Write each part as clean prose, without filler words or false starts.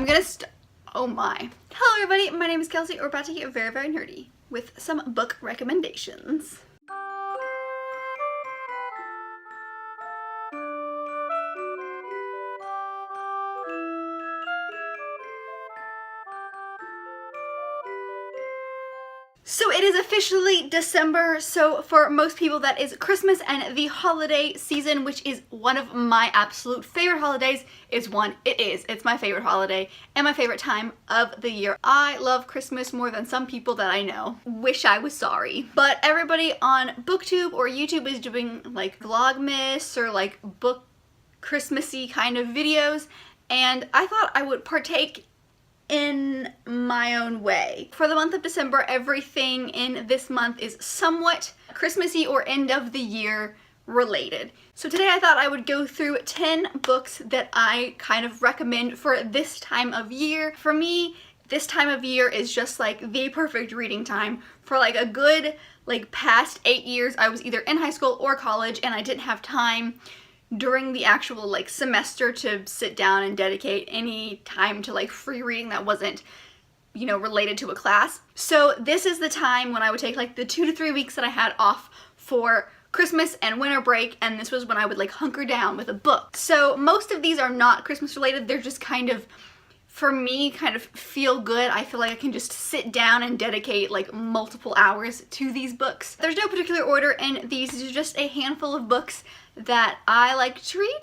I'm gonna oh my. Hello everybody, my name is Kelsey. We're about to get very, very nerdy with some book recommendations. So it is officially December, so for most people that is Christmas and the holiday season, which is one of my absolute favorite holidays. It's my favorite holiday and my favorite time of the year. I love Christmas more than some people that I know. Wish I was sorry. But everybody on BookTube or YouTube is doing like Vlogmas or like book Christmassy kind of videos, and I thought I would partake in my own way. For the month of December, everything in this month is somewhat Christmassy or end of the year related. So today I thought I would go through 10 books that I kind of recommend for this time of year. For me, this time of year is just like the perfect reading time. For like a good past 8 years, I was either in high school or college and I didn't have time during the actual semester to sit down and dedicate any time to free reading that wasn't, you know, related to a class. So this is the time when I would take the 2 to 3 weeks that I had off for Christmas and winter break, and this was when I would hunker down with a book. So most of these are not Christmas related. They're just kind of, for me, kind of feel good. I feel like I can just sit down and dedicate multiple hours to these books. There's no particular order in these. These are just a handful of books that I like to read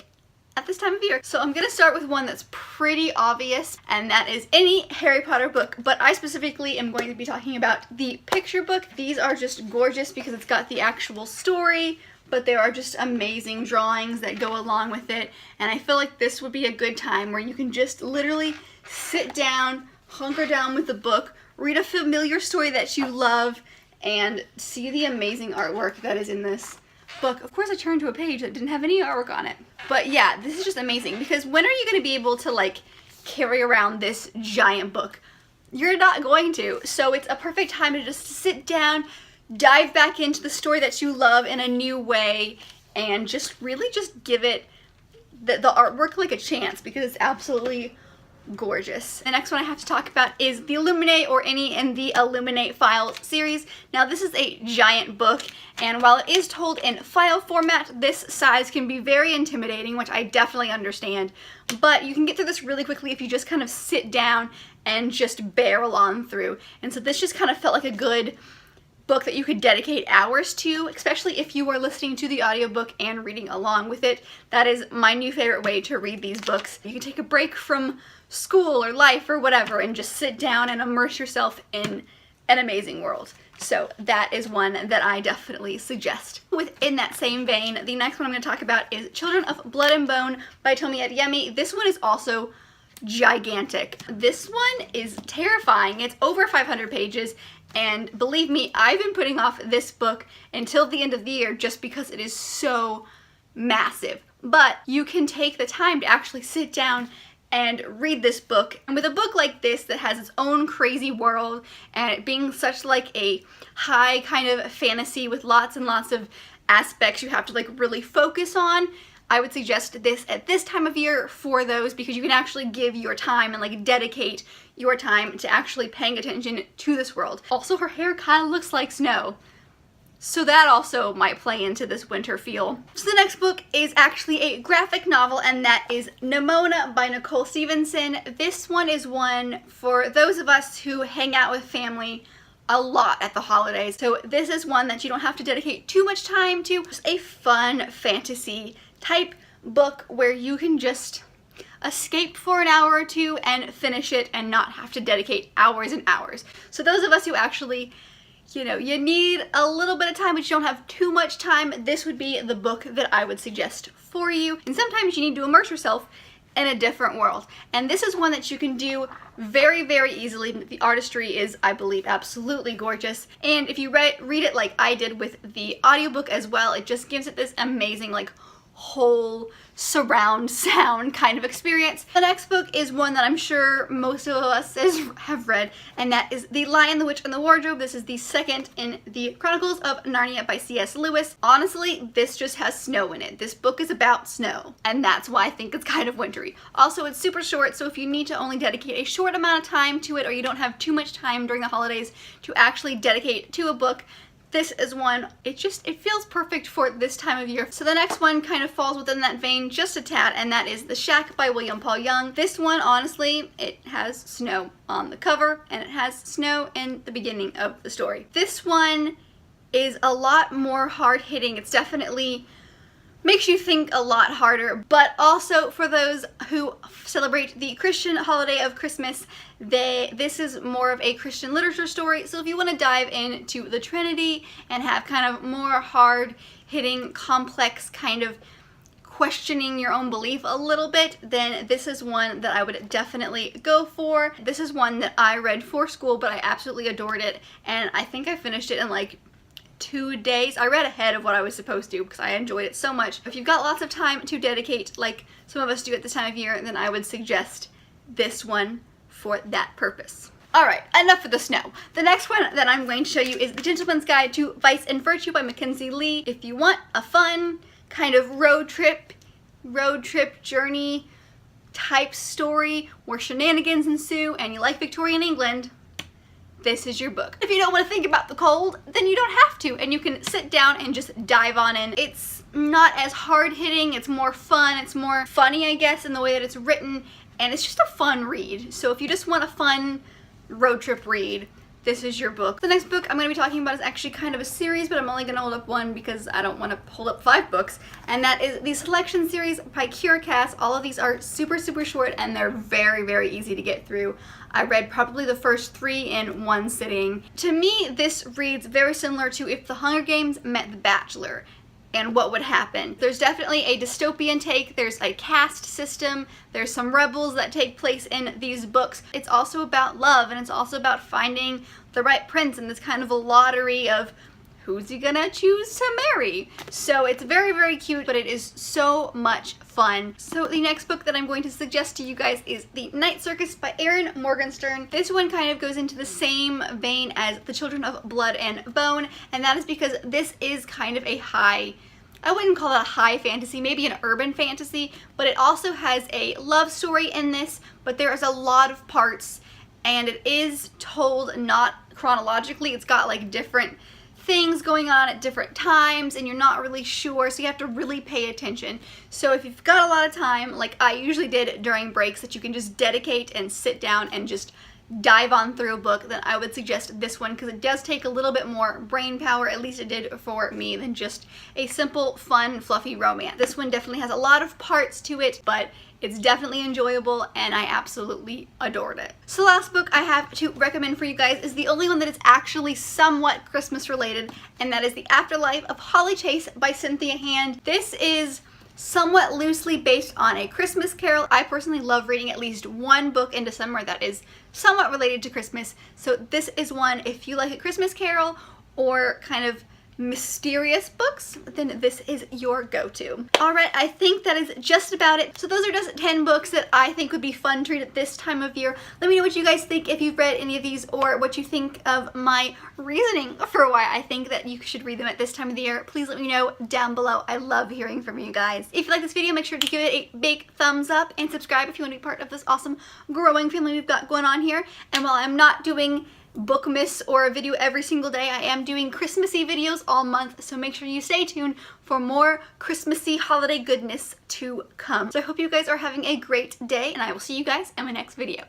at this time of year. So I'm gonna start with one that's pretty obvious, and that is any Harry Potter book, but I specifically am going to be talking about the picture book. These are just gorgeous because it's got the actual story, but there are just amazing drawings that go along with it, and I feel like this would be a good time where you can just literally sit down, hunker down with the book, read a familiar story that you love, and see the amazing artwork that is in this book. Of course I turned to a page that didn't have any artwork on it. But yeah, this is just amazing because when are you going to be able to carry around this giant book? You're not going to. So it's a perfect time to just sit down, dive back into the story that you love in a new way, and just really just give it the artwork a chance because it's absolutely gorgeous. The next one I have to talk about is the Illuminate, or any in the Illuminate file series. Now this is a giant book, and while it is told in file format, this size can be very intimidating, which I definitely understand, but you can get through this really quickly if you just kind of sit down and just barrel on through. And so this just kind of felt like a good book that you could dedicate hours to, especially if you are listening to the audiobook and reading along with it. That is my new favorite way to read these books. You can take a break from school or life or whatever and just sit down and immerse yourself in an amazing world. So that is one that I definitely suggest. Within that same vein, the next one I'm going to talk about is Children of Blood and Bone by Tomi Adeyemi. This one is also gigantic. This one is terrifying. It's over 500 pages, and believe me, I've been putting off this book until the end of the year just because it is so massive. But you can take the time to actually sit down and read this book. And with a book like this that has its own crazy world, and it being such a high kind of fantasy with lots and lots of aspects you have to really focus on, I would suggest this at this time of year for those, because you can actually give your time and dedicate your time to actually paying attention to this world. Also, her hair kind of looks like snow, so that also might play into this winter feel. So the next book is actually a graphic novel, and that is Nimona by Nicole Stevenson. This one is one for those of us who hang out with family a lot at the holidays. So this is one that you don't have to dedicate too much time to. It's a fun fantasy type book where you can just escape for an hour or two and finish it and not have to dedicate hours and hours. So those of us who actually, you know, you need a little bit of time but you don't have too much time, this would be the book that I would suggest for you. And sometimes you need to immerse yourself in a different world. And this is one that you can do very, very easily. The artistry is, I believe, absolutely gorgeous. And if you read it like I did with the audiobook as well, it just gives it this amazing, whole surround sound kind of experience. The next book is one that I'm sure most of us have read, and that is The Lion, the Witch, and the Wardrobe. This is the second in the Chronicles of Narnia by C.S. Lewis. Honestly, this just has snow in it. This book is about snow, and that's why I think it's kind of wintry. Also, it's super short, so if you need to only dedicate a short amount of time to it, or you don't have too much time during the holidays to actually dedicate to a book, this is one, it feels perfect for this time of year. So the next one kind of falls within that vein just a tad, and that is The Shack by William Paul Young. This one, honestly, it has snow on the cover, and it has snow in the beginning of the story. This one is a lot more hard-hitting. It's definitely makes you think a lot harder, but also for those who celebrate the Christian holiday of Christmas, this is more of a Christian literature story. So if you want to dive into the Trinity and have kind of more hard-hitting, complex kind of questioning your own belief a little bit, then this is one that I would definitely go for. This is one that I read for school, but I absolutely adored it, and I think I finished it in like 2 days. I read ahead of what I was supposed to because I enjoyed it so much. If you've got lots of time to dedicate, like some of us do at this time of year, then I would suggest this one for that purpose. Alright, enough of the snow. The next one that I'm going to show you is The Gentleman's Guide to Vice and Virtue by Mackenzie Lee. If you want a fun kind of road trip journey type story where shenanigans ensue and you like Victorian England, this is your book. If you don't want to think about the cold, then you don't have to, and you can sit down and just dive on in. It's not as hard-hitting, it's more fun, it's more funny, I guess, in the way that it's written, and it's just a fun read. So if you just want a fun road trip read, this is your book. The next book I'm going to be talking about is actually kind of a series, but I'm only going to hold up one because I don't want to hold up 5 books, and that is the Selection series by Kira Cass. All of these are super short, and they're very easy to get through. I read probably the first 3 in one sitting. To me, this reads very similar to if The Hunger Games met The Bachelor and what would happen. There's definitely a dystopian take, there's a caste system, there's some rebels that take place in these books. It's also about love, and it's also about finding the right prince in this kind of a lottery of who's he gonna choose to marry. So it's very cute, but it is so much fun. So the next book that I'm going to suggest to you guys is The Night Circus by Erin Morgenstern. This one kind of goes into the same vein as The Children of Blood and Bone, and that is because this is kind of a high, I wouldn't call it a high fantasy, maybe an urban fantasy, but it also has a love story in this, but there is a lot of parts, and it is told not chronologically. It's got like different things going on at different times, and you're not really sure, so you have to really pay attention. So if you've got a lot of time, like I usually did during breaks, that you can just dedicate and sit down and just dive on through a book, then I would suggest this one, because it does take a little bit more brain power, at least it did for me, than just a simple, fun, fluffy romance. This one definitely has a lot of parts to it, but it's definitely enjoyable, and I absolutely adored it. So the last book I have to recommend for you guys is the only one that is actually somewhat Christmas related, and that is The Afterlife of Holly Chase by Cynthia Hand. This is somewhat loosely based on A Christmas Carol. I personally love reading at least one book in December that is somewhat related to Christmas, so this is one, if you like A Christmas Carol or kind of mysterious books, then this is your go-to. Alright, I think that is just about it. So those are just 10 books that I think would be fun to read at this time of year. Let me know what you guys think if you've read any of these, or what you think of my reasoning for why I think that you should read them at this time of the year. Please let me know down below. I love hearing from you guys. If you like this video, make sure to give it a big thumbs up and subscribe if you want to be part of this awesome growing family we've got going on here. And while I'm not doing Bookmas or a video every single day, I am doing Christmassy videos all month, so make sure you stay tuned for more Christmassy holiday goodness to come. So I hope you guys are having a great day, and I will see you guys in my next video.